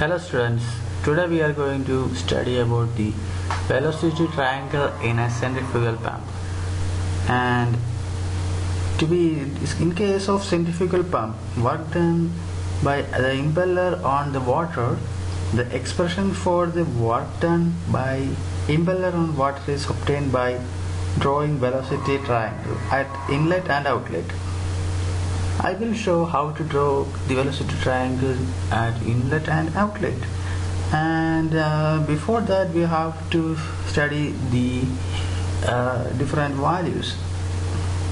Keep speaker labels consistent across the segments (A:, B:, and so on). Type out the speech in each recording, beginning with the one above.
A: Hello students, today we are going to study about the velocity triangle in a centrifugal pump. And in case of centrifugal pump, work done by the impeller on the water, the expression for the work done by impeller on water is obtained by drawing velocity triangle at inlet and outlet. I will show how to draw the velocity triangle at inlet and outlet, and before that we have to study the different values.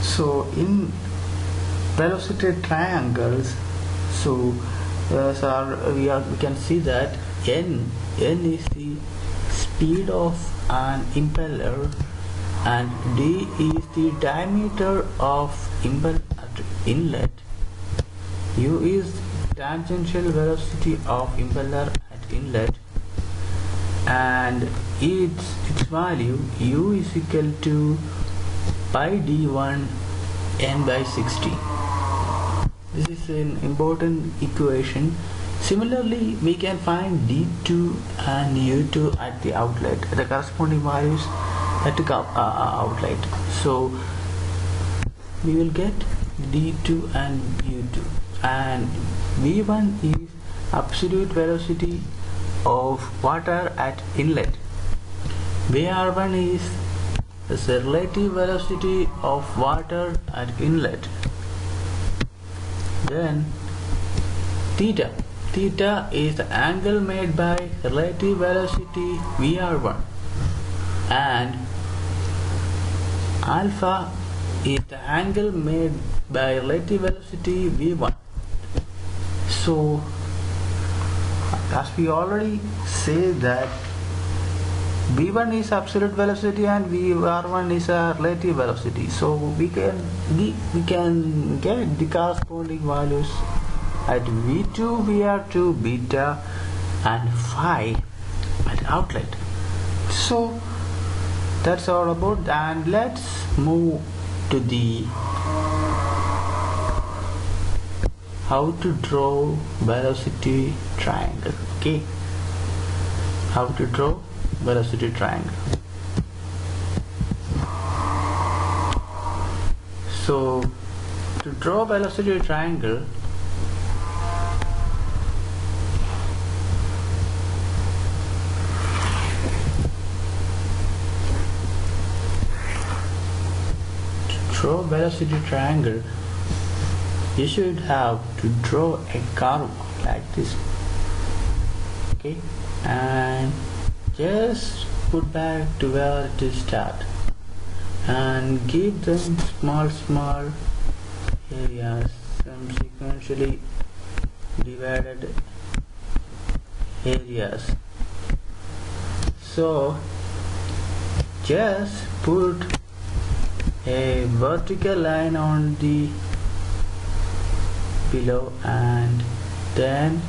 A: So in velocity triangles, we can see that n is the speed of an impeller and d is the diameter of impeller at inlet, u is tangential velocity of impeller at inlet, and its value u is equal to pi d1 n by 60. This is an important equation. Similarly, we can find d2 and u2 at the outlet, the corresponding values at the outlet. So we will get d2 and u2, and v1 is absolute velocity of water at inlet, vr1 is the relative velocity of water at inlet, then theta is the angle made by relative velocity vr1, and alpha is the angle made by relative velocity v1. So as we already say that v1 is absolute velocity and vr1 is a relative velocity, so we can get the corresponding values at v2, vr2, beta and phi at outlet. So that's all about that, and let's move to the how to draw velocity triangle. Okay, how to draw velocity triangle. So to draw velocity triangle, you should have to draw a curve like this. Okay, and just put back to where it is start and give them small areas, some sequentially divided areas. So just put a vertical line on the below and then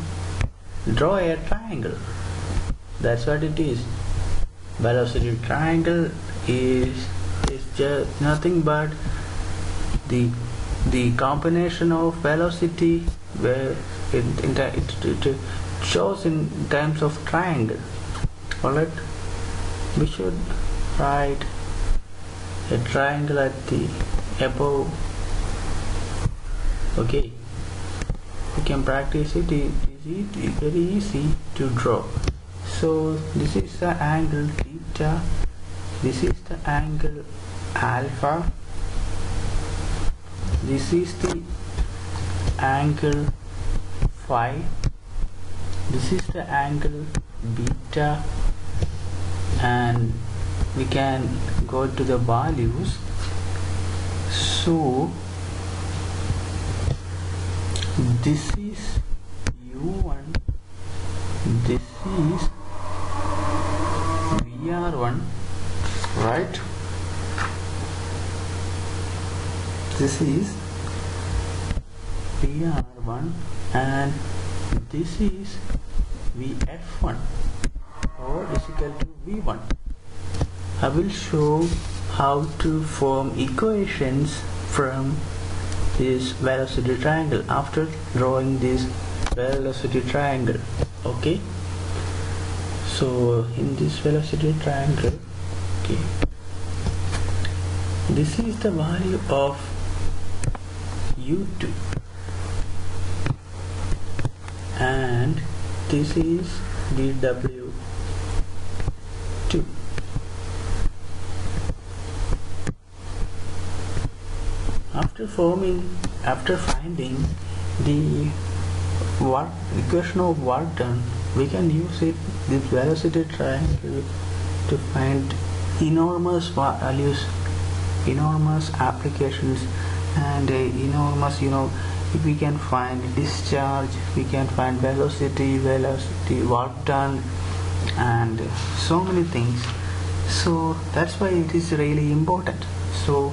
A: draw a triangle. That's what it is. Velocity triangle is just nothing but the combination of velocity where it shows in terms of triangle. Alright, we should write a triangle at the above. Okay, you can practice it. It is very easy to draw. So this is the angle theta, this is the angle alpha, this is the angle phi, this is the angle beta, and we can go to the values. So this is u1, this is vr1, right? This is vr1 and this is vf1, or is equal to v1. I will show how to form equations from this velocity triangle after drawing this velocity triangle. Okay, so in this velocity triangle, okay, this is the value of u2 and this is dw2. After finding the equation of work done, we can use this velocity triangle to find enormous values, enormous applications, and enormous, if we can find discharge, we can find velocity, work done, and so many things. So that's why it is really important. So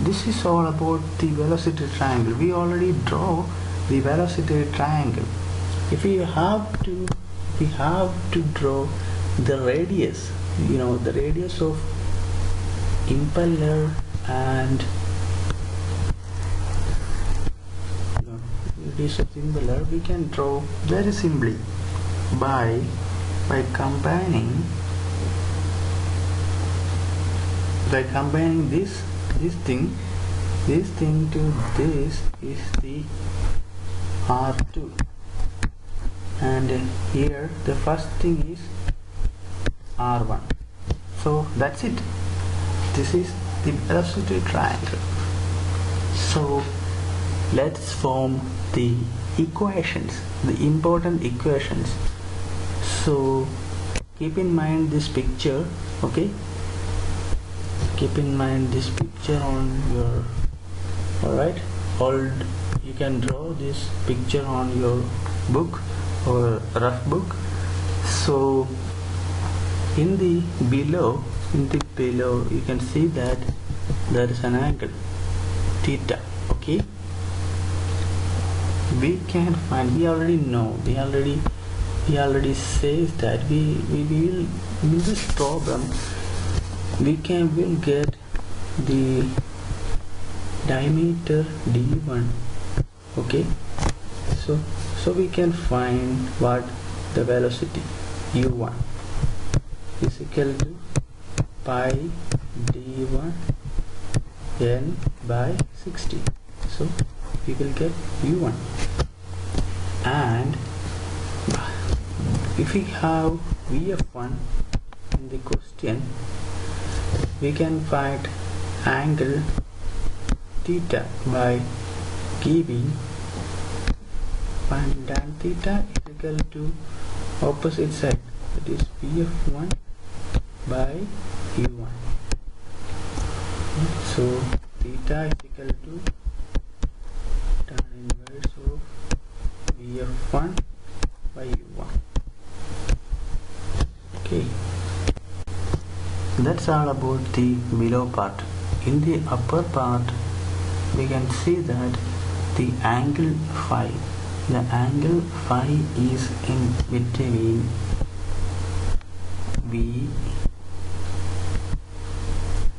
A: this is all about the velocity triangle. We already draw the velocity triangle. If we have to draw the radius, the radius of impeller and radius of impeller, we can draw very simply by combining this thing to this is the R2, and here the first thing is R1. So that's it. This is the velocity triangle. So let's form the equations, the important equations. So keep in mind this picture, okay? Keep in mind this picture on your, alright, you can draw this picture on your book or rough book. So in the below you can see that there is an angle theta, okay? We can find, we already says that we will, in this problem will get the diameter d1, okay? So we can find what the velocity u1 is equal to pi d1 n by 60. So we will get u1, and if we have vf1 in the question, we can find angle theta by giving find tan theta is equal to opposite side, that is vf1 by u1. So theta is equal to tan inverse of vf1 by u1. Okay, that's all about the below part. In the upper part we can see that the angle phi is in between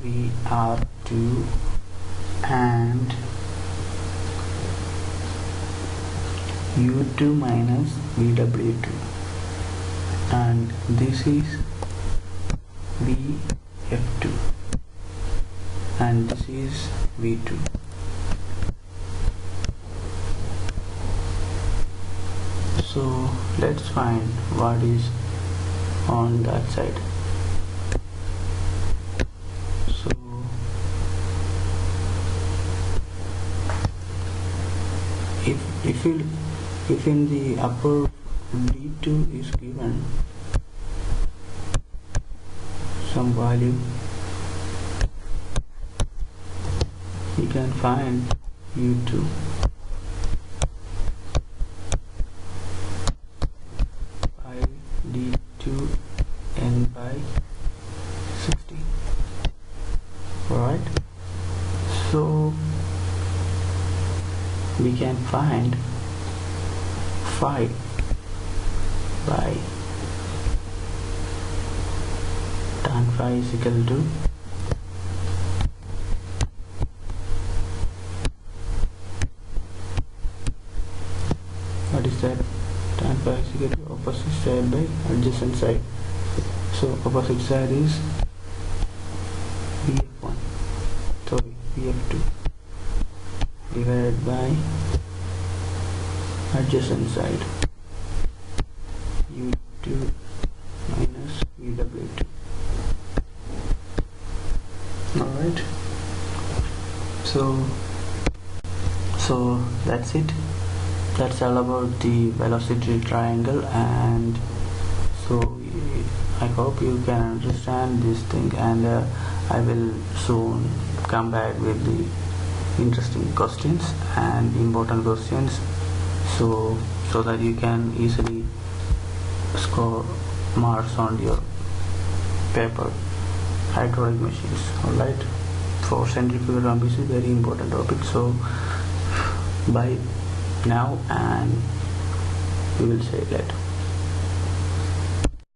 A: VR2 and U2 minus VW2, and this is VF2 and this is V2. So let's find what is on that side. So if in the upper D2 is given some value, we can find U2 by D2 n by 60. Alright, so we can find phi by tan phi is equal to what is that? Tan phi is equal to opposite side by adjacent side. So opposite side is VF1, sorry, VF2 divided by adjacent side U2 minus VW2. Alright, so that's it. That's all about the velocity triangle, and so I hope you can understand this thing, and I will soon come back with the interesting questions and important questions, so that you can easily score marks on your paper hydraulic machines. Alright, for centrifugal pump is a very important topic. So bye now, and we will say later.